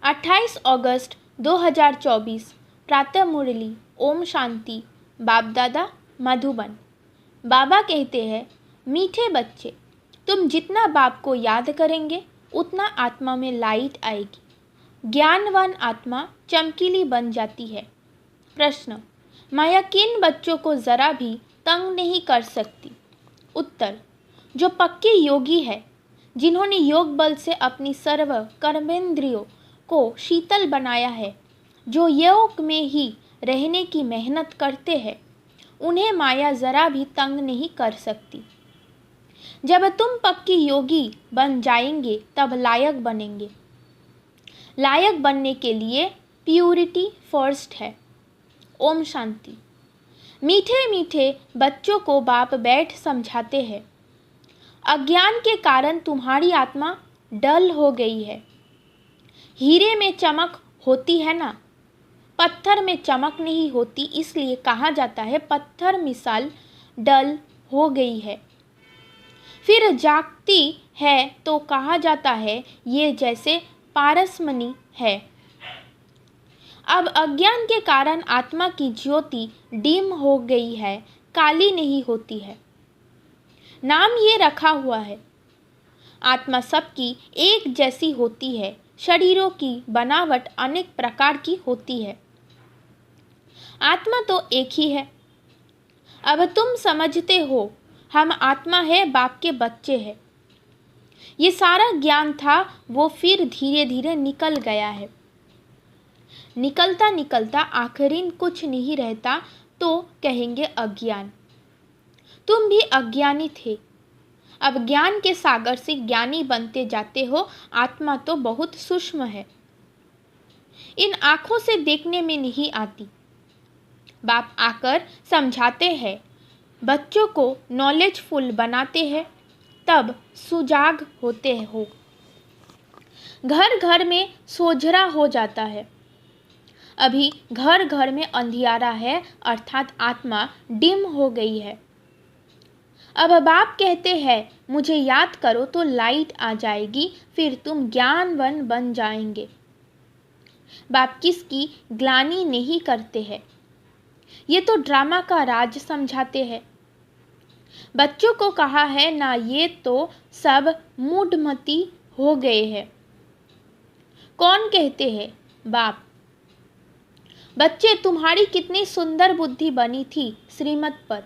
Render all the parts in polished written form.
28 अगस्त 2024 प्रातः मुरली। ओम शांति। बाप दादा मधुबन। बाबा कहते हैं, मीठे बच्चे, तुम जितना बाप को याद करेंगे उतना आत्मा में लाइट आएगी। ज्ञानवान आत्मा चमकीली बन जाती है। प्रश्न, माया किन बच्चों को ज़रा भी तंग नहीं कर सकती? उत्तर, जो पक्के योगी है, जिन्होंने योग बल से अपनी सर्व कर्मेंद्रियों को शीतल बनाया है, जो योग में ही रहने की मेहनत करते हैं, उन्हें माया ज़रा भी तंग नहीं कर सकती। जब तुम पक्की योगी बन जाएंगे तब लायक बनेंगे। लायक बनने के लिए प्यूरिटी फर्स्ट है। ओम शांति। मीठे मीठे बच्चों को बाप बैठ समझाते हैं, अज्ञान के कारण तुम्हारी आत्मा डल हो गई है। हीरे में चमक होती है ना, पत्थर में चमक नहीं होती, इसलिए कहा जाता है पत्थर मिसाल डल हो गई है। फिर जागती है तो कहा जाता है ये जैसे पारसमणि है। अब अज्ञान के कारण आत्मा की ज्योति डिम हो गई है, काली नहीं होती है। नाम ये रखा हुआ है। आत्मा सबकी एक जैसी होती है, शरीरों की बनावट अनेक प्रकार की होती है, आत्मा तो एक ही है। अब तुम समझते हो हम आत्मा है, बाप के बच्चे हैं। ये सारा ज्ञान था, वो फिर धीरे धीरे निकल गया है। निकलता निकलता आखिरी कुछ नहीं रहता तो कहेंगे अज्ञान। तुम भी अज्ञानी थे, अब ज्ञान के सागर से ज्ञानी बनते जाते हो। आत्मा तो बहुत सूक्ष्म है, इन आँखों से देखने में नहीं आती। बाप आकर समझाते हैं, बच्चों को नॉलेजफुल बनाते हैं, तब सुजाग होते हो। घर घर में सोझरा हो जाता है। अभी घर घर में अंधियारा है, अर्थात आत्मा डिम हो गई है। अब बाप कहते हैं, मुझे याद करो तो लाइट आ जाएगी, फिर तुम ज्ञानवान बन जाएंगे। बाप किसकी ग्लानि नहीं करते हैं, ये तो ड्रामा का राज समझाते हैं। बच्चों को कहा है ना, ये तो सब मूढ़मती हो गए हैं। कौन कहते हैं? बाप। बच्चे, तुम्हारी कितनी सुंदर बुद्धि बनी थी श्रीमत पर,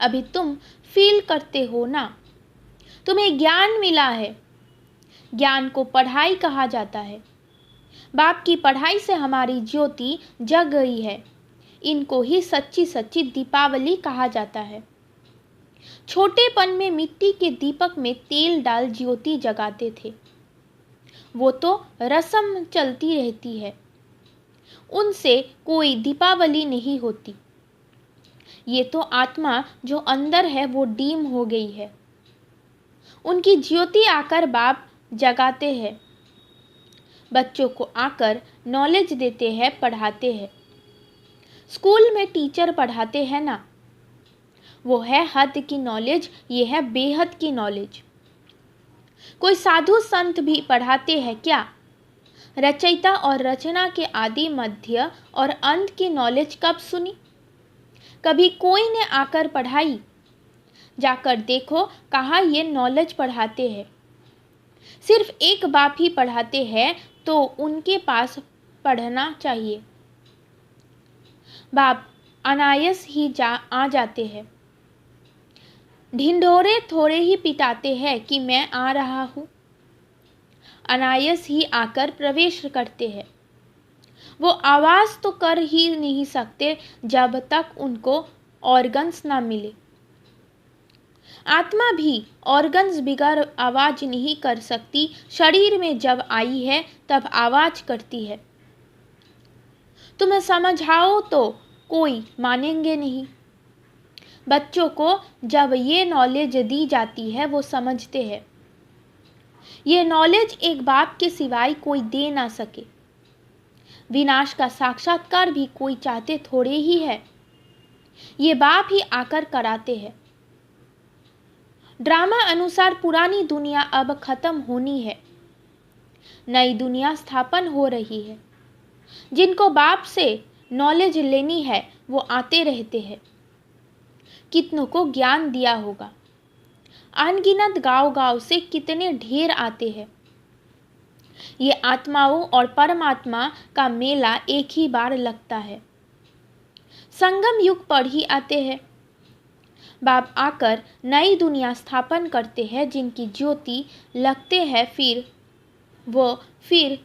अभी तुम फील करते हो ना, तुम्हें ज्ञान मिला है। ज्ञान को पढ़ाई कहा जाता है। बाप की पढ़ाई से हमारी ज्योति जग गई है। इनको ही सच्ची सच्ची दीपावली कहा जाता है। छोटेपन में मिट्टी के दीपक में तेल डाल ज्योति जगाते थे, वो तो रस्म चलती रहती है, उनसे कोई दीपावली नहीं होती। ये तो आत्मा जो अंदर है वो डीम हो गई है, उनकी ज्योति आकर बाप जगाते हैं। बच्चों को आकर नॉलेज देते हैं, पढ़ाते हैं। स्कूल में टीचर पढ़ाते हैं ना, वो है हद की नॉलेज, ये है बेहद की नॉलेज। कोई साधु संत भी पढ़ाते हैं क्या? रचयिता और रचना के आदि मध्य और अंत की नॉलेज कब सुनी? कभी कोई ने आकर पढ़ाई? जाकर देखो, कहा ये नॉलेज पढ़ाते हैं। सिर्फ एक बाप ही पढ़ाते हैं, तो उनके पास पढ़ना चाहिए। बाप अनायास ही आ जाते हैं। ढिंढोरे थोड़े ही पिटाते हैं कि मैं आ रहा हूँ, अनायास ही आकर प्रवेश करते हैं। वो आवाज़ तो कर ही नहीं सकते जब तक उनको ऑर्गन्स ना मिले। आत्मा भी ऑर्गन्स बिगर आवाज़ नहीं कर सकती, शरीर में जब आई है तब आवाज़ करती है। तुम्हें समझाओ तो कोई मानेंगे नहीं। बच्चों को जब ये नॉलेज दी जाती है वो समझते हैं, ये नॉलेज एक बाप के सिवाय कोई दे ना सके। विनाश का साक्षात्कार भी कोई चाहते थोड़े ही है, ये बाप ही आकर कराते हैं। ड्रामा अनुसार पुरानी दुनिया अब खत्म होनी है, नई दुनिया स्थापन हो रही है। जिनको बाप से नॉलेज लेनी है वो आते रहते हैं। कितनों को ज्ञान दिया होगा। अनगिनत गांव-गांव से कितने ढेर आते हैं। ये आत्माओं और परमात्मा का मेला एक ही बार लगता है। संगम युग पर ही आते हैं। बाप आकर नई दुनिया स्थापन करते हैं। जिनकी ज्योति लगते हैं फिर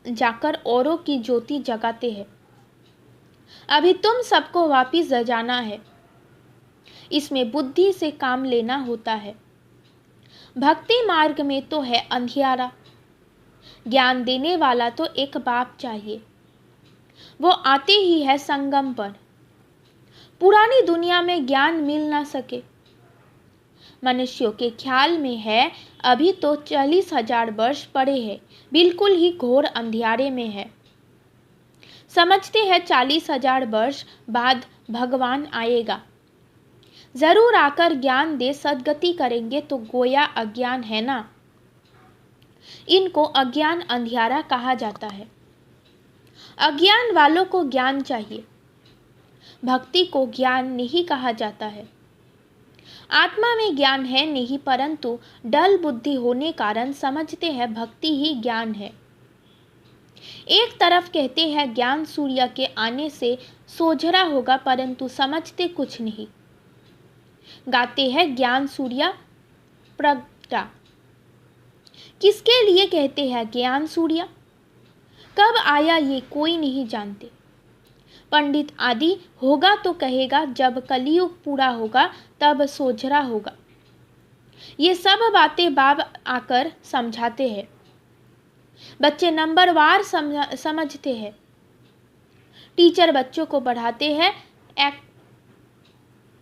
जाकर औरों की ज्योति जगाते हैं। अभी तुम सबको वापिस जाना है। इसमें बुद्धि से काम लेना होता है। भक्ति मार्ग में तो है अंधियारा। ज्ञान देने वाला तो एक बाप चाहिए। वो आते ही है संगम पर। पुरानी दुनिया में ज्ञान मिल ना सके। मनुष्यों के ख्याल में है अभी तो 40,000 वर्ष पड़े हैं, बिल्कुल ही घोर अंधियारे में है। समझते हैं 40,000 वर्ष बाद भगवान आएगा, जरूर आकर ज्ञान दे सद्गति करेंगे। तो गोया अज्ञान है ना। इनको अज्ञान अंधियारा कहा जाता है। अज्ञान वालों को ज्ञान चाहिए। भक्ति को ज्ञान नहीं कहा जाता है। आत्मा में ज्ञान है नहीं, परंतु डल बुद्धि होने कारण समझते हैं भक्ति ही ज्ञान है। एक तरफ कहते हैं ज्ञान सूर्य के आने से सोझरा होगा, परंतु समझते कुछ नहीं। गाते हैं ज्ञान सूर्य प्रगटा। किसके लिए कहते हैं ज्ञान सूर्य? कब आया ये कोई नहीं जानते। पंडित आदि होगा तो कहेगा जब कलयुग पूरा होगा तब सोझरा होगा। ये सब बातें बाप आकर समझाते हैं। बच्चे नंबरवार समझते हैं। टीचर बच्चों को पढ़ाते हैं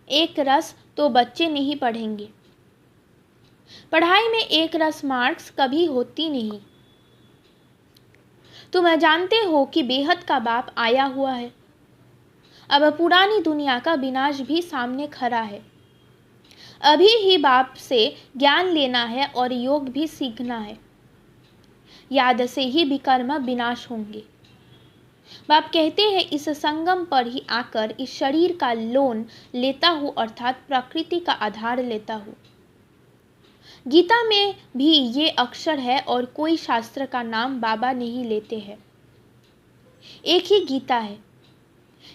एक रस, तो बच्चे नहीं पढ़ेंगे। पढ़ाई में एक रस मार्क्स कभी होती नहीं। तुम जानते हो कि बेहद का बाप आया हुआ है। अब पुरानी दुनिया का विनाश भी सामने खड़ा है। अभी ही बाप से ज्ञान लेना है और योग भी सीखना है। याद से ही विकर्म विनाश होंगे। बाप कहते हैं इस संगम पर ही आकर इस शरीर का लोन लेता हूँ, अर्थात प्रकृति का आधार लेता हूँ। गीता में भी ये अक्षर है और कोई शास्त्र का नाम बाबा नहीं लेते हैं। एक ही गीता है।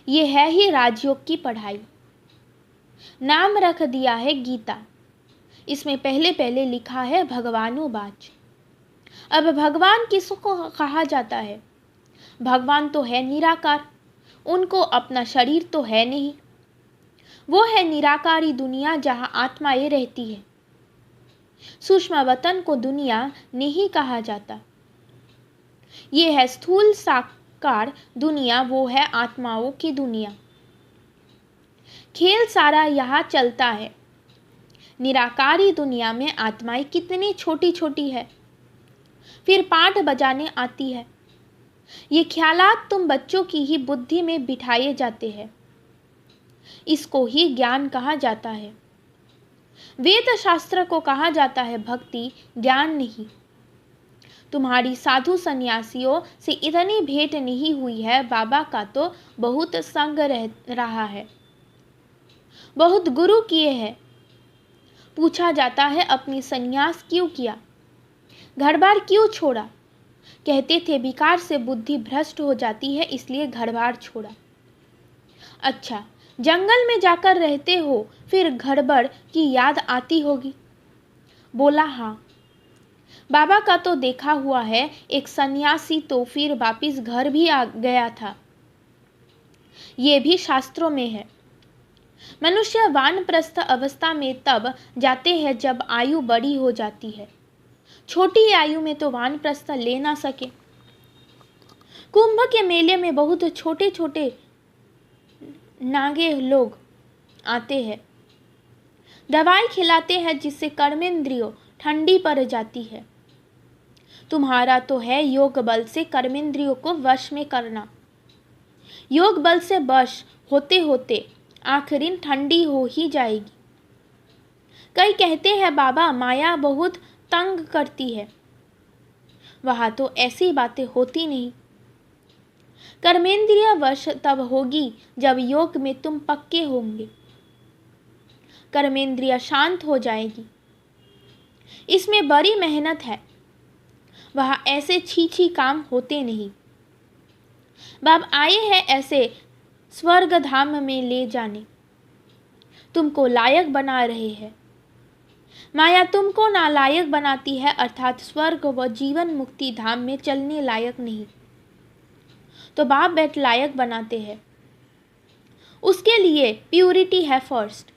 ये है ही राजयोग की पढ़ाई। नाम रख दिया है गीता। इसमें पहले पहले लिखा है भगवानोवाच। अब भगवान किसको कहा जाता है? भगवान तो है निराकार। उनको अपना शरीर तो है नहीं। वो है निराकारी दुनिया जहाँ आत्माएं रहती है। सूक्ष्म वतन को दुनिया नहीं कहा जाता। ये है स्थूल साकार दुनिया, वो है आत्माओं की दुनिया। खेल सारा यहाँ चलता है। निराकारी दुनिया में आत्माएं कितनी छोटी छोटी है, फिर पाठ बजाने आती है। ये ख्यालात तुम बच्चों की ही बुद्धि में बिठाए जाते हैं। इसको ही ज्ञान कहा जाता है। वेद शास्त्र को कहा जाता है भक्ति, ज्ञान नहीं। तुम्हारी साधु सन्यासियों से इतनी भेंट नहीं हुई है। बाबा का तो बहुत संग रहा है, बहुत गुरु किए हैं। पूछा जाता है अपनी सन्यास क्यों किया, घर बार क्यों छोड़ा? कहते थे विकार से बुद्धि भ्रष्ट हो जाती है, इसलिए घर बार छोड़ा। अच्छा, जंगल में जाकर रहते हो, फिर घर बार की याद आती होगी। बोला हाँ। बाबा का तो देखा हुआ है, एक सन्यासी तो फिर वापिस घर भी आ गया था। ये भी शास्त्रों में है। मनुष्य वानप्रस्थ अवस्था में तब जाते हैं जब आयु बड़ी हो जाती है। छोटी आयु में तो वानप्रस्थ ले ना सके। कुंभ के मेले में बहुत छोटे छोटे नागे लोग आते हैं। दवाई खिलाते हैं जिससे कर्मेंद्रियों ठंडी पड़ जाती है। तुम्हारा तो है योग बल से कर्मेंद्रियों को वश में करना। योग बल से वश होते होते आखिर ठंडी हो ही जाएगी। कई कहते हैं बाबा माया बहुत तंग करती है। वहाँ तो ऐसी बातें होती नहीं। कर्मेंद्रिय वश तब होगी जब योग में तुम पक्के होंगे। कर्मेंद्रिय शांत हो जाएगी। इसमें बड़ी मेहनत है। वहाँ ऐसे छी काम होते नहीं। बाप आए हैं ऐसे स्वर्ग धाम में ले जाने। तुमको लायक बना रहे हैं। माया तुमको नालायक बनाती है, अर्थात स्वर्ग व जीवन मुक्ति धाम में चलने लायक नहीं। तो बाप बेट लायक बनाते हैं। उसके लिए प्यूरिटी है फर्स्ट।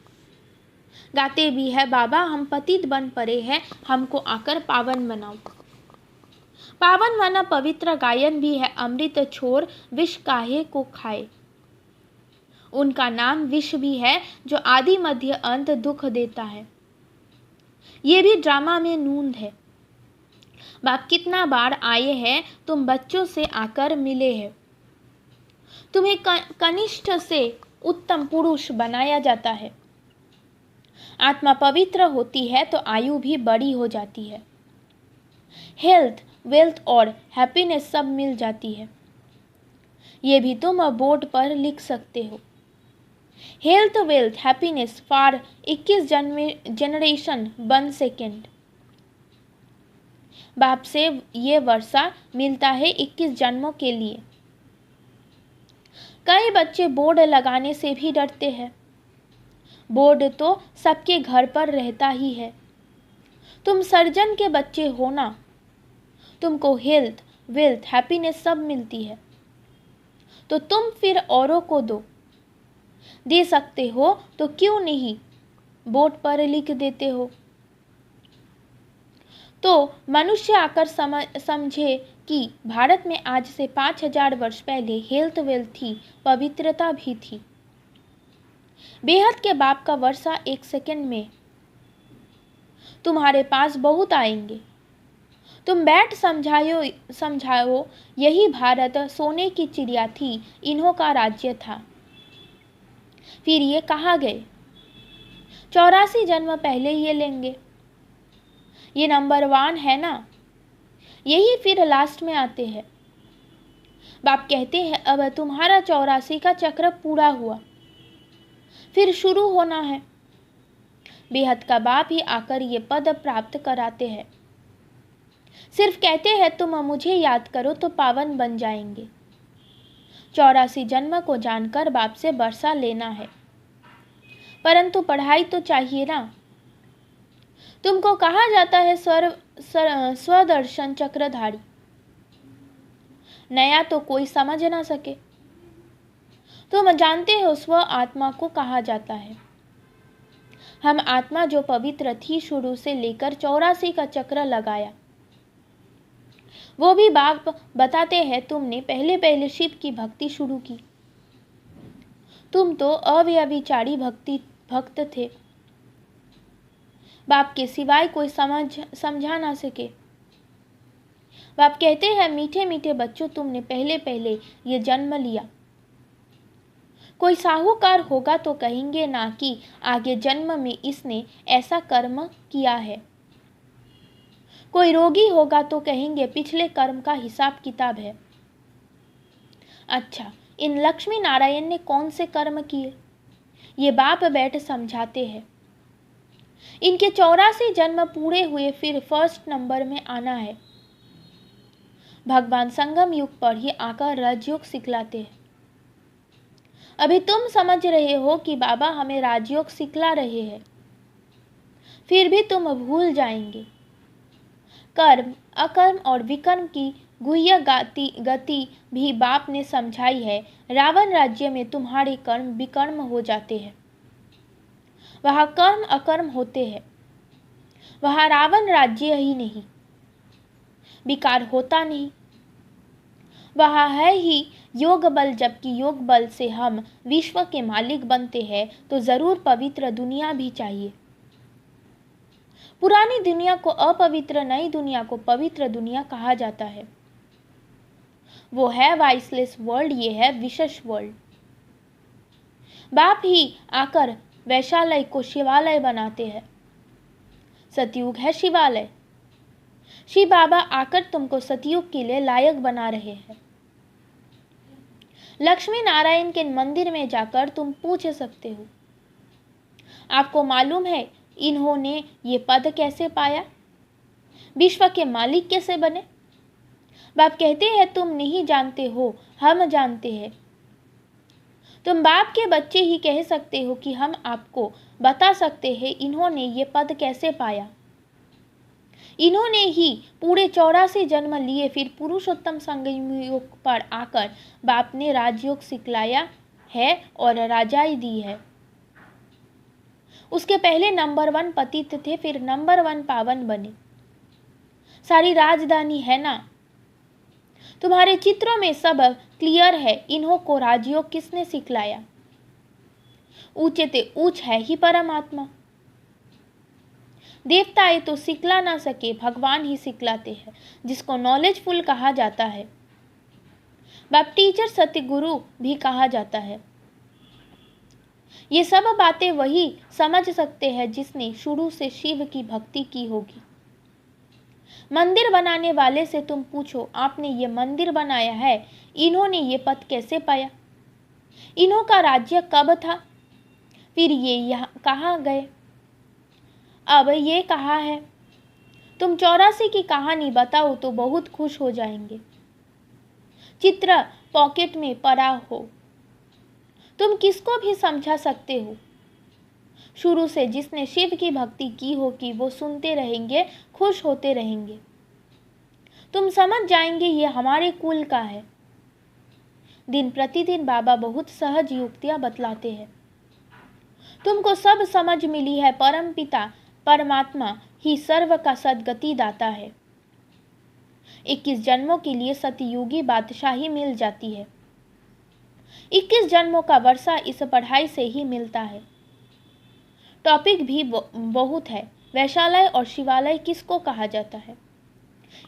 गाते भी है, बाबा हम पतित बन पड़े हैं, हमको आकर पावन बनाओ। पावन बना पवित्र गायन भी है, अमृत छोर विष काहे को खाए। उनका नाम विष भी है जो आदि मध्य अंत दुख देता है। ये भी ड्रामा में नूंद है। बाप कितना बार आए हैं, तुम बच्चों से आकर मिले हैं। तुम्हें कनिष्ठ से उत्तम पुरुष बनाया जाता है। आत्मा पवित्र होती है तो आयु भी बड़ी हो जाती है। हेल्थ, वेल्थ और हैप्पीनेस सब मिल जाती है। ये भी तुम बोर्ड पर लिख सकते हो। Health, wealth, happiness for 21 generation 1 second. बाप से ये वर्षा मिलता है 21 जन्मों के लिए। कई बच्चे बोर्ड लगाने से भी डरते हैं। बोर्ड तो सबके घर पर रहता ही है। तुम सर्जन के बच्चे हो ना, तुमको हेल्थ, वेल्थ, हैप्पीनेस सब मिलती है, तो तुम फिर औरों को दे सकते हो तो क्यों नहीं बोर्ड पर लिख देते हो। तो मनुष्य आकर समझे कि भारत में आज से 5000 वर्ष पहले हेल्थ, वेल्थ थी, पवित्रता भी थी। बेहद के बाप का वर्षा 1 सेकंड में तुम्हारे पास बहुत आएंगे। तुम बैठ समझाओ यही भारत सोने की चिड़िया थी, इन्हों का राज्य था। फिर ये कहाँ गए? 84 जन्म पहले ये लेंगे। ये नंबर 1 है ना, यही फिर लास्ट में आते हैं। बाप कहते हैं अब तुम्हारा 84 का चक्र पूरा हुआ, फिर शुरू होना है। बेहद का बाप ही आकर ये पद प्राप्त कराते हैं। सिर्फ कहते हैं तुम मुझे याद करो तो पावन बन जाएंगे। 84 जन्म को जानकर बाप से वर्षा लेना है, परंतु पढ़ाई तो चाहिए ना। तुमको कहा जाता है स्वदर्शन चक्रधारी। नया तो कोई समझ ना सके। तुम जानते हो स्व आत्मा को कहा जाता है। हम आत्मा जो पवित्र थी, शुरू से लेकर 84 का चक्र लगाया। वो भी बाप बताते हैं तुमने पहले शिव की भक्ति शुरू की। तुम तो अव्यभिचारी भक्त थे। बाप के सिवाय कोई समझा ना सके। बाप कहते हैं मीठे मीठे बच्चों, तुमने पहले ये जन्म लिया। कोई साहूकार होगा तो कहेंगे ना कि आगे जन्म में इसने ऐसा कर्म किया है। कोई रोगी होगा तो कहेंगे पिछले कर्म का हिसाब किताब है। अच्छा, इन लक्ष्मी नारायण ने कौन से कर्म किए? ये बाप बैठ समझाते हैं। इनके 84 जन्म पूरे हुए, फिर फर्स्ट नंबर में आना है। भगवान संगम युग पर ही आकर राजयोग सिखलाते हैं। अभी तुम समझ रहे हो कि बाबा हमें राजयोग सिखला रहे हैं, फिर भी तुम भूल जाएंगे। कर्म, अकर्म और विकर्म की गुह्य गति भी बाप ने समझाई है। रावण राज्य में तुम्हारे कर्म विकर्म हो जाते हैं। वहाँ कर्म अकर्म होते हैं। वहाँ रावण राज्य ही नहीं, विकार होता नहीं। वहाँ है ही योग बल, जबकि योग बल से हम विश्व के मालिक बनते हैं तो जरूर पवित्र दुनिया भी चाहिए। पुरानी दुनिया को अपवित्र, नई दुनिया को पवित्र दुनिया कहा जाता है। वो है वाइसलेस वर्ल्ड, ये है विशेष वर्ल्ड। बाप ही आकर वैशालय को शिवालय बनाते हैं। सतयुग है शिवालय, शिव बाबा आकर तुमको सतयुग के लिए लायक बना रहे हैं। लक्ष्मी नारायण के मंदिर में जाकर तुम पूछ सकते हो, आपको मालूम है इन्होंने ये पद कैसे पाया, विश्व के मालिक कैसे बने? बाप कहते हैं तुम नहीं जानते हो, हम जानते हैं। तुम बाप के बच्चे ही कह सकते हो कि हम आपको बता सकते हैं इन्होंने ये पद कैसे पाया। इन्होंने ही पूरे 84 जन्म लिए, फिर पुरुषोत्तम संयोग पर आकर बाप ने राजयोग सिखलाया है और राजाई दी है। उसके पहले नंबर 1 पतित थे, फिर नंबर 1 पावन बने। सारी राजधानी है ना, तुम्हारे चित्रों में सब क्लियर है। इन्हों को राजयोग किसने सिखलाया? ऊंचे ते ऊंच है ही परमात्मा। देवताएं तो सिखला ना सके, भगवान ही सिखलाते हैं, जिसको नॉलेजफुल कहा जाता है। बाप टीचर सतगुरु भी कहा जाता है। ये सब बातें वही समझ सकते हैं जिसने शुरू से शिव की भक्ति की होगी। मंदिर बनाने वाले से तुम पूछो, आपने ये मंदिर बनाया है, इन्होंने ये पद कैसे पाया? इन्हों का राज्य कब था? फिर ये यहाँ कहाँ गए? अब ये कहाँ है? तुम 84 की कहानी बताओ तो बहुत खुश हो जाएंगे। चित्र पॉकेट में पड़ा हो, तुम किसको भी समझा सकते हो। शुरू से जिसने शिव की भक्ति की होगी वो सुनते रहेंगे, खुश होते रहेंगे। तुम समझ जाएंगे ये हमारे कुल का है। दिन प्रतिदिन बाबा बहुत सहज युक्तियां बतलाते हैं। तुमको सब समझ मिली है। परम पिता परमात्मा ही सर्व का सद्गति दाता है। 21 जन्मों के लिए सतयुगी बादशाही मिल जाती है। 21 जन्मों का वर्षा इस पढ़ाई से ही मिलता है। टॉपिक भी बहुत है। वैशालय और शिवालय किसको कहा जाता है?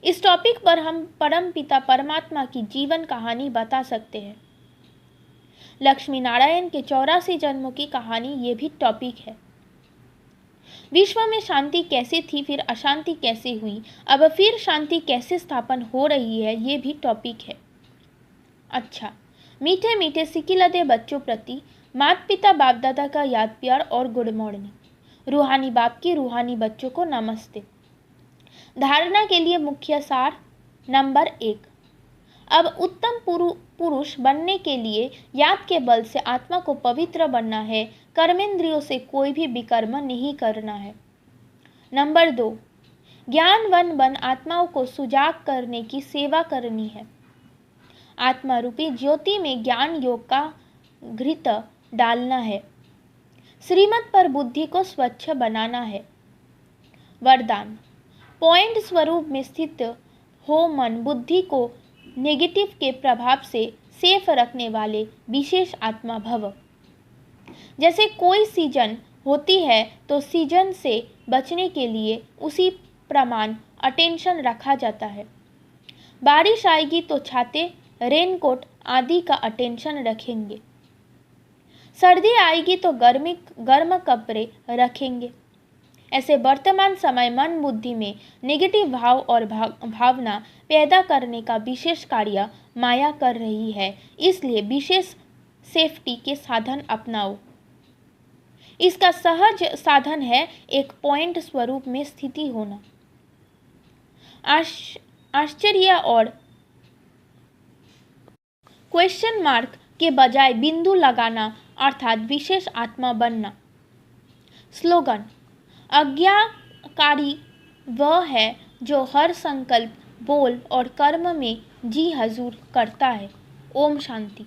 इस टॉपिक पर हम परम पिता परमात्मा की जीवन कहानी बता सकते हैं। लक्ष्मी नारायण के 84 जन्मों की कहानी ये भी टॉपिक है। विश्व में शांति कैसे थी, फिर अशांति कैसे हुई, अब फिर शांति कैसे स्थापन हो रही है, ये भी टॉपिक है। अच्छा, मीठे मीठे सिकिलदे बच्चों प्रति माता पिता बाप दादा का याद प्यार और गुड मॉर्निंग। रूहानी बाप की रूहानी बच्चों को नमस्ते। धारणा के लिए मुख्य सार नंबर 1। अब उत्तम पुरुष बनने के लिए याद के बल से आत्मा को पवित्र बनना है। कर्मेंद्रियों से कोई भी विकर्म नहीं करना है। नंबर 2, ज्ञानवन बन आत्माओं को सुजाग करने की सेवा करनी है। आत्मा रूपी ज्योति में ज्ञान योग का घृत डालना है। श्रीमत पर बुद्धि को स्वच्छ बनाना है। वरदान, पॉइंट स्वरूप में स्थित हो मन बुद्धि को नेगेटिव के प्रभाव से सेफ रखने वाले विशेष आत्मा भव। जैसे कोई सीजन होती है तो सीजन से बचने के लिए उसी प्रमाण अटेंशन रखा जाता है। बारिश आएगी तो छाते, रेनकोट आदि का अटेंशन रखेंगे। सर्दी आएगी तो गर्म कपड़े रखेंगे। ऐसे वर्तमान समय मन बुद्धि में नेगेटिव भाव और भावना पैदा करने का विशेष कार्य माया कर रही है। इसलिए विशेष सेफ्टी के साधन अपनाओ। इसका सहज साधन है एक पॉइंट स्वरूप में स्थिति होना। आश्चर्य और क्वेश्चन मार्क के बजाय बिंदु लगाना अर्थात विशेष आत्मा बनना। स्लोगन, आज्ञाकारी वह है जो हर संकल्प, बोल और कर्म में जी हजूर करता है। ओम शांति।